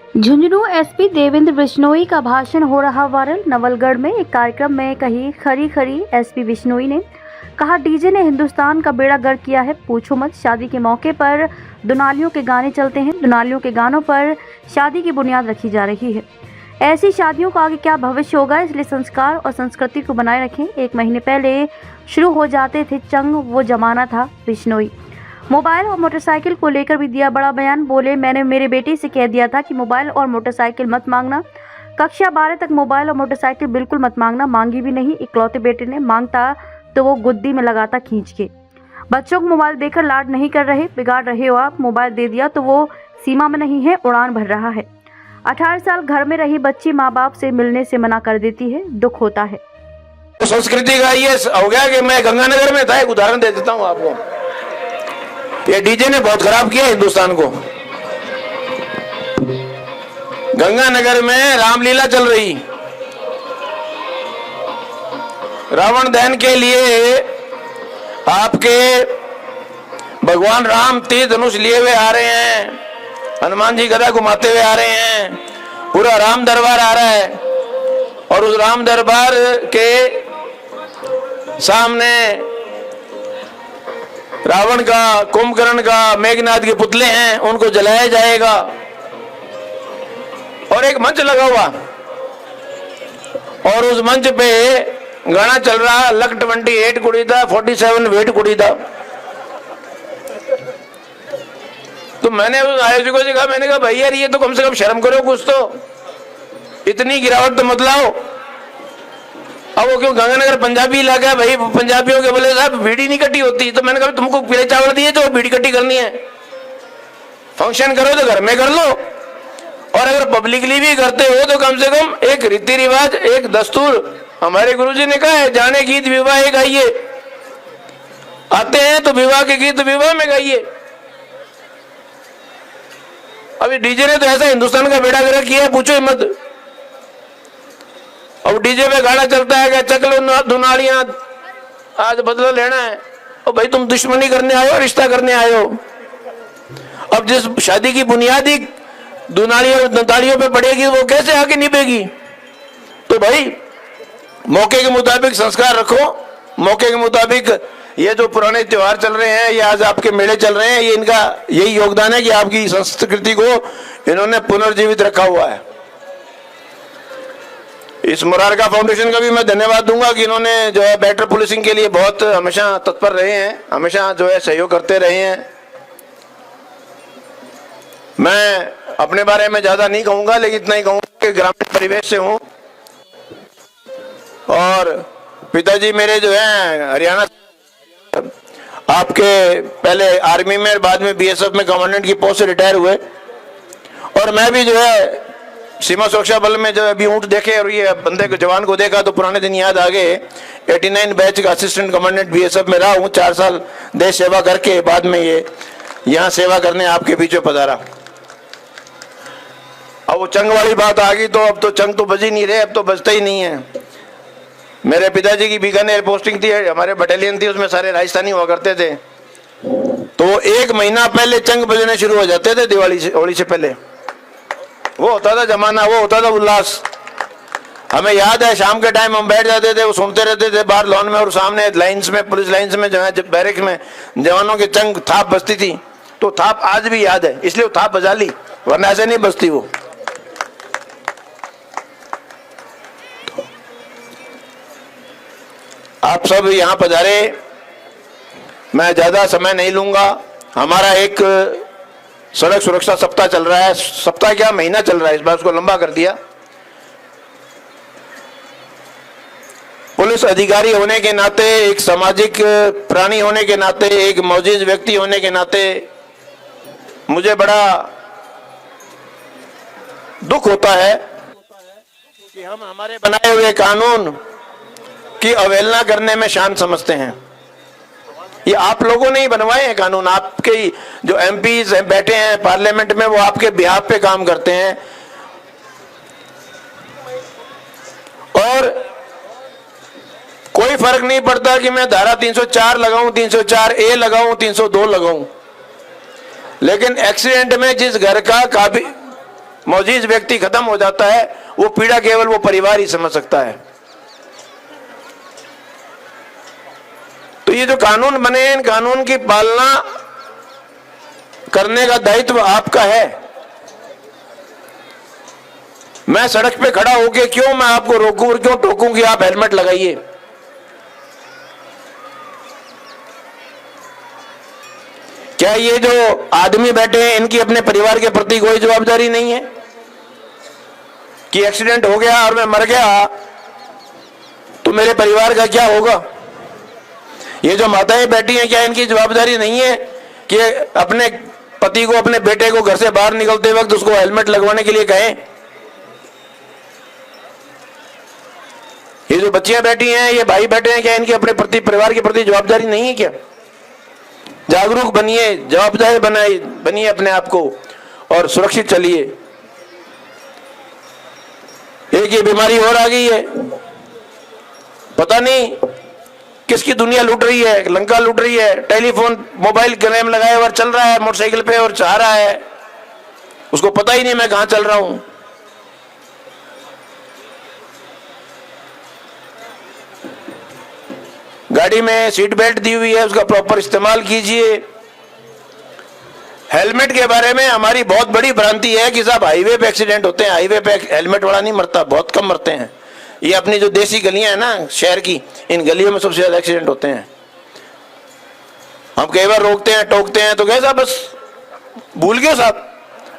Jhunjhunu SP Devendra Bishnoi का भाषण हो रहा वायरल। नवलगढ़ में एक कार्यक्रम में कही खरी खरी एसपी बिश्नोई ने कहा, डीजे ने हिंदुस्तान का बेड़ा गर्क किया है, पूछो मत। शादी के मौके पर दुनालियों के गाने चलते हैं, दुनालियों के गानों पर शादी की बुनियाद रखी जा रही है। ऐसी शादियों का आगे क्या भविष्य होगा, इसलिए संस्कार और संस्कृति को बनाए रखें। 1 महीने पहले शुरू हो जाते थे चंग, वो जमाना था। बिश्नोई मोबाइल और मोटरसाइकिल को लेकर भी दिया बड़ा बयान। बोले, मैंने मेरे बेटे से कह दिया था कि मोबाइल और मोटरसाइकिल मत मांगना। कक्षा 12 तक मोबाइल और मोटरसाइकिल बिल्कुल मत मांगना। मांगी भी नहीं। इकलौते बेटे ने, मांगता तो वो गुद्दी में लगाता खींच के। बच्चों को मोबाइल देकर लाड नहीं कर रहे, बिगाड़ रहे हो आप। मोबाइल दे दिया तो वो सीमा में नहीं है, उड़ान भर रहा है। 18 साल घर में रही बच्ची माँ बाप से मिलने से मना कर देती है, दुख होता है। संस्कृति का ये हो गया कि मैं गंगानगर में था, एक उदाहरण दे देता हूँ आपको। ये डीजे ने बहुत खराब किया हिंदुस्तान को। गंगानगर में रामलीला चल रही, रावण दहन के लिए आपके भगवान राम तीर धनुष लिए हुए आ रहे हैं, हनुमान जी गदा घुमाते हुए आ रहे हैं, पूरा राम दरबार आ रहा है। और उस राम दरबार के सामने रावण का, कुंभकर्ण का, मेघनाथ के पुतले हैं, उनको जलाया जाएगा। और एक मंच लगा हुआ, और उस मंच पे गाना चल रहा, लक 28 कुड़ी था, 47 वेट कुड़ी था। तो मैंने उस आयोजकों से कहा, मैंने कहा भाई यार ये तो कम से कम शर्म करो कुछ तो, इतनी गिरावट तो मत लाओ। अब वो क्यों, गंगानगर पंजाबी इलाका है भाई, पंजाबियों के बोले साहब बीड़ी नहीं कटी होती। तो मैंने कहा तुमको पीले चावल दिए तो बीड़ी कटी करनी है, फंक्शन करो तो घर में कर लो, और अगर पब्लिकली भी करते हो तो कम से कम एक रीति रिवाज, एक दस्तूर। हमारे गुरुजी ने कहा है, जाने गीत विवाह गाइए, आते हैं तो विवाह के गीत विवाह में गाइए। अभी डीजे ने तो ऐसा हिंदुस्तान का बेड़ा गर्क किया है, पूछो ही मत। अब डीजे में गाना चलता है कि चक लो दुनालियां, आज बदला लेना है। और भाई तुम दुश्मनी करने आए हो, रिश्ता करने आए हो। अब जिस शादी की बुनियादी दुनालियों पे पड़ेगी, वो कैसे आगे निभेगी। तो भाई मौके के मुताबिक संस्कार रखो, मौके के मुताबिक। ये जो पुराने त्योहार चल रहे हैं, ये आज आपके मेले चल रहे हैं, ये इनका यही योगदान है कि आपकी संस्कृति को इन्होंने पुनर्जीवित रखा हुआ है। इस मुरारका फाउंडेशन का भी मैं धन्यवाद दूंगा कि इन्होंने जो है बेटर पुलिसिंग के लिए बहुत हमेशा तत्पर रहे हैं, हमेशा जो है सहयोग करते रहे हैं। मैं अपने बारे में ज्यादा नहीं कहूंगा, लेकिन इतना ही कहूंगा कि ग्रामीण परिवेश से हूं, और पिताजी मेरे जो है हरियाणा, आपके पहले आर्मी में, बाद में बीएसएफ में कमांडेंट की पोस्ट से रिटायर हुए। और मैं भी जो है सीमा सुरक्षा बल में, जो अभी ऊंट देखे और ये बंदे को, जवान को देखा तो पुराने दिन याद आ गए। 89 बैच का असिस्टेंट कमांडेंट बीएसएफ में रहा हूँ, 4 साल देश सेवा करके बाद में ये यहाँ सेवा करने आपके बीच में पधारा। अब वो चंग वाली बात आ गई, तो अब तो चंग तो बज ही नहीं रहे, अब तो बजता ही नहीं है। मेरे पिताजी की बीकानेर पोस्टिंग थी, हमारे बटालियन थी, उसमें सारे राजस्थानी हुआ करते थे। तो 1 महीना पहले चंग बजने शुरू हो जाते थे, दिवाली से, होली से पहले। वो होता था जमाना, वो होता था उल्लास। हमें याद है शाम के टाइम हम बैठ जाते थे, वो सुनते रहते थे बाहर लॉन में, और सामने लाइन्स में, पुलिस लाइन्स में जो है बैरिक में जवानों के चंग थाप बजती थी। तो थाप आज भी याद है, इसलिए वो थाप बजा ली, वरना ऐसे नहीं बजती वो। आप सब यहाँ पधारे, मैं ज्यादा समय नहीं लूंगा। हमारा एक सड़क सुरक्षा सप्ताह चल रहा है, सप्ताह क्या महीना चल रहा है, इस बार उसको लंबा कर दिया। पुलिस अधिकारी होने के नाते, एक सामाजिक प्राणी होने के नाते, एक मौजूद व्यक्ति होने के नाते मुझे बड़ा दुख होता है कि हम हमारे बनाए हुए कानून की अवहेलना करने में शान समझते हैं। ये आप लोगों ने ही बनवाए हैं कानून, आपके जो एमपीज बैठे हैं पार्लियामेंट में, वो आपके बिहाफ पे काम करते हैं। और कोई फर्क नहीं पड़ता कि मैं धारा 304 लगाऊं, 304A लगाऊं, 302 लगाऊं, लेकिन एक्सीडेंट में जिस घर का मौजीज व्यक्ति खत्म हो जाता है, वो पीड़ा केवल वो परिवार ही समझ सकता है। तो ये जो कानून बने हैं, इन कानून की पालना करने का दायित्व आपका है। मैं सड़क पे खड़ा होके क्यों मैं आपको रोकूं और क्यों टोकूं कि आप हेलमेट लगाइए? क्या ये जो आदमी बैठे हैं इनकी अपने परिवार के प्रति कोई जवाबदारी नहीं है कि एक्सीडेंट हो गया और मैं मर गया तो मेरे परिवार का क्या होगा? ये जो माताएं बैठी हैं, क्या इनकी जवाबदारी नहीं है कि अपने पति को, अपने बेटे को घर से बाहर निकलते वक्त उसको हेलमेट लगवाने के लिए कहें? ये जो बच्चियां बैठी हैं, ये भाई बैठे हैं, क्या इनके अपने प्रति, परिवार के प्रति जवाबदारी नहीं है क्या? जागरूक बनिए, जवाबदार बनिए अपने आप को और सुरक्षित चलिए। एक ये बीमारी और आ गई है, पता नहीं किसकी दुनिया लूट रही है, लंका लूट रही है। टेलीफोन, मोबाइल गले में लगाए हुआ चल रहा है मोटरसाइकिल पे और चाह रहा है, उसको पता ही नहीं मैं कहां चल रहा हूं। गाड़ी में सीट बेल्ट दी हुई है, उसका प्रॉपर इस्तेमाल कीजिए। हेलमेट के बारे में हमारी बहुत बड़ी भ्रांति है कि साहब हाईवे पे एक्सीडेंट होते हैं, हाईवे पे हेलमेट वाला नहीं मरता, बहुत कम मरते हैं। ये अपनी जो देसी गलियां हैं ना शहर की, इन गलियों में सबसे ज्यादा एक्सीडेंट होते हैं। हम कई बार रोकते हैं, टोकते हैं तो कहे साहब बस भूल गए साहब।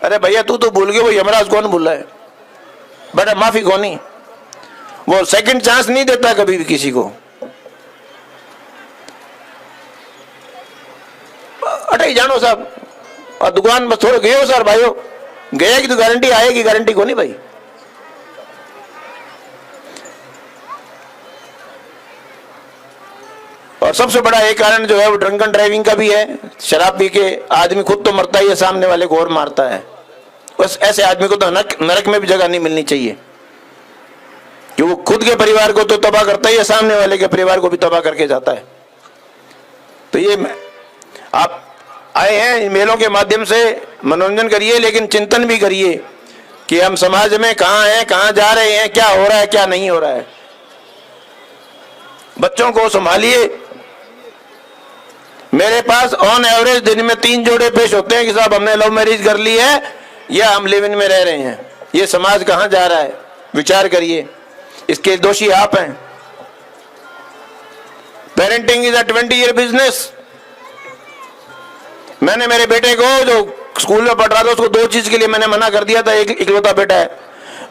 अरे भैया तू तो भूल गए, वो यमराज कौन भूल रहा है? बट माफी कौन नहीं, वो सेकंड चांस नहीं देता कभी भी किसी को। अटे जानो साहब और दुकान बस थोड़े गए हो सर भाइयों, गए की तो गारंटी आएगी, गारंटी को नहीं भाई। और सबसे बड़ा एक कारण जो है वो ड्रंकन ड्राइविंग का भी है। शराब पी के आदमी खुद तो मरता ही है, सामने वाले को और मारता है। बस ऐसे आदमी को तो नरक में भी जगह नहीं मिलनी चाहिए कि वो खुद के परिवार को तो तबाह करता ही है, सामने वाले के परिवार को भी तबाह करके जाता है। तो ये आप आए हैं मेलों के माध्यम से मनोरंजन करिए, लेकिन चिंतन भी करिए कि हम समाज में कहां हैं, कहां जा रहे हैं, क्या हो रहा है, क्या नहीं हो रहा है। बच्चों को संभालिए। मेरे पास ऑन एवरेज दिन में 3 जोड़े पेश होते हैं कि साहब हमने लव मैरिज कर ली है या हम लिव इन में रह रहे हैं। ये समाज कहां जा रहा है, विचार करिए। इसके दोषी आप हैं। Parenting is a 20-year business. मैंने मेरे बेटे को जो स्कूल में पढ़ रहा था उसको 2 चीज के लिए मैंने मना कर दिया था। एक इकलौता बेटा है,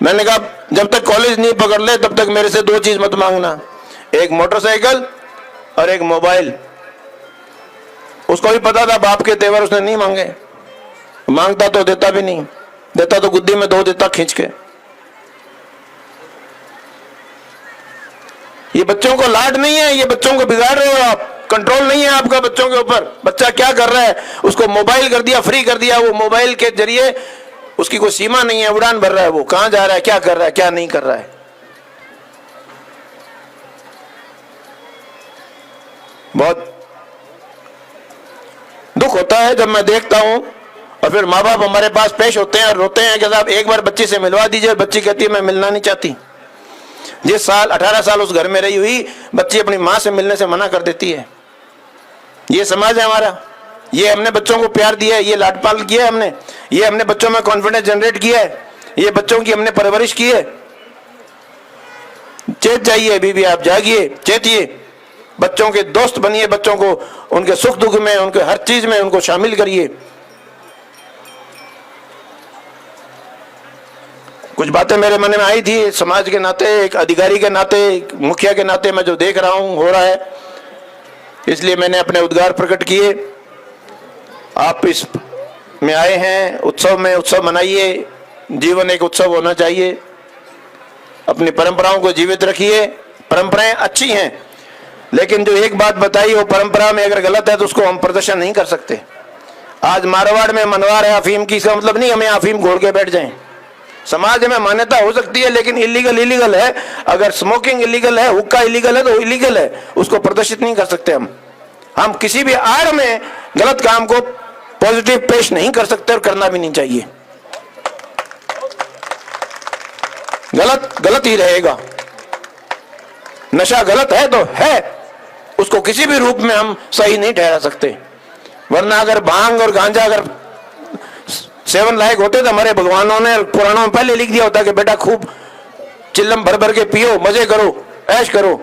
मैंने कहा जब तक कॉलेज नहीं पकड़ ले तब तक मेरे से 2 चीज मत मांगना, एक मोटरसाइकिल और एक मोबाइल। उसको भी पता था बाप के तेवर, उसने नहीं मांगे। मांगता तो देता भी नहीं, देता तो गुद्दी में 2 देता खींच के। ये बच्चों को लाड नहीं है, ये बच्चों को बिगाड़ रहे हो आप। कंट्रोल नहीं है आपका बच्चों के ऊपर। बच्चा क्या कर रहा है, उसको मोबाइल कर दिया, फ्री कर दिया। वो मोबाइल के जरिए उसकी कोई सीमा नहीं है, उड़ान भर रहा है। वो कहां जा रहा है, क्या कर रहा है, क्या नहीं कर रहा है। बहुत दुख होता है जब मैं देखता हूं और फिर माँ बाप हमारे पास पेश होते हैं और रोते हैं कि साहब एक बार बच्ची से मिलवा दीजिए। बच्ची कहती है मैं मिलना नहीं चाहती। जिस साल 18 साल उस घर में रही हुई बच्ची अपनी मां से मिलने से मना कर देती है। ये समाज है हमारा। ये हमने बच्चों को प्यार दिया है, ये लाडपाल किया है हमने, ये हमने बच्चों में कॉन्फिडेंस जनरेट किया है, ये बच्चों की हमने परवरिश की है। चेत जाइए बीबी, आप जागिए, चेतिए, बच्चों के दोस्त बनिए, बच्चों को उनके सुख दुख में, उनके हर चीज में उनको शामिल करिए। कुछ बातें मेरे मन में आई थी समाज के नाते, एक अधिकारी के नाते, एक मुखिया के नाते, मैं जो देख रहा हूं हो रहा है, इसलिए मैंने अपने उद्गार प्रकट किए। आप इस में आए हैं उत्सव में, उत्सव मनाइए। जीवन एक उत्सव होना चाहिए। अपनी परंपराओं को जीवित रखिए। परंपराएं अच्छी हैं, लेकिन जो एक बात बताई वो परंपरा में अगर गलत है तो उसको हम प्रदर्शन नहीं कर सकते। आज मारवाड़ में मनवार है अफीम की, इसका मतलब नहीं हमें अफीम घोल के बैठ जाएं। समाज में मान्यता हो सकती है, लेकिन इलीगल है। अगर स्मोकिंग इलीगल है, हुक्का इलीगल है तो इलीगल है, उसको प्रदर्शित नहीं कर सकते हम किसी भी आड़ में गलत काम को पॉजिटिव पेश नहीं कर सकते और करना भी नहीं चाहिए। गलत गलत ही रहेगा। नशा गलत है तो है, उसको किसी भी रूप में हम सही नहीं ठहरा सकते। वरना अगर भांग और गांजा अगर सेवन लायक होते तो हमारे भगवानों ने पुराणों में पहले लिख दिया होता कि बेटा खूब चिल्लम भर भर के पियो, मजे करो, ऐश करो।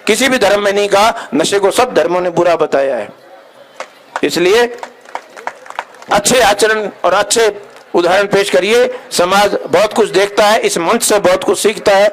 किसी भी धर्म में नहीं कहा, नशे को सब धर्मों ने बुरा बताया है। इसलिए अच्छे आचरण और अच्छे उदाहरण पेश करिए। समाज बहुत कुछ देखता है, इस मंच से बहुत कुछ सीखता है।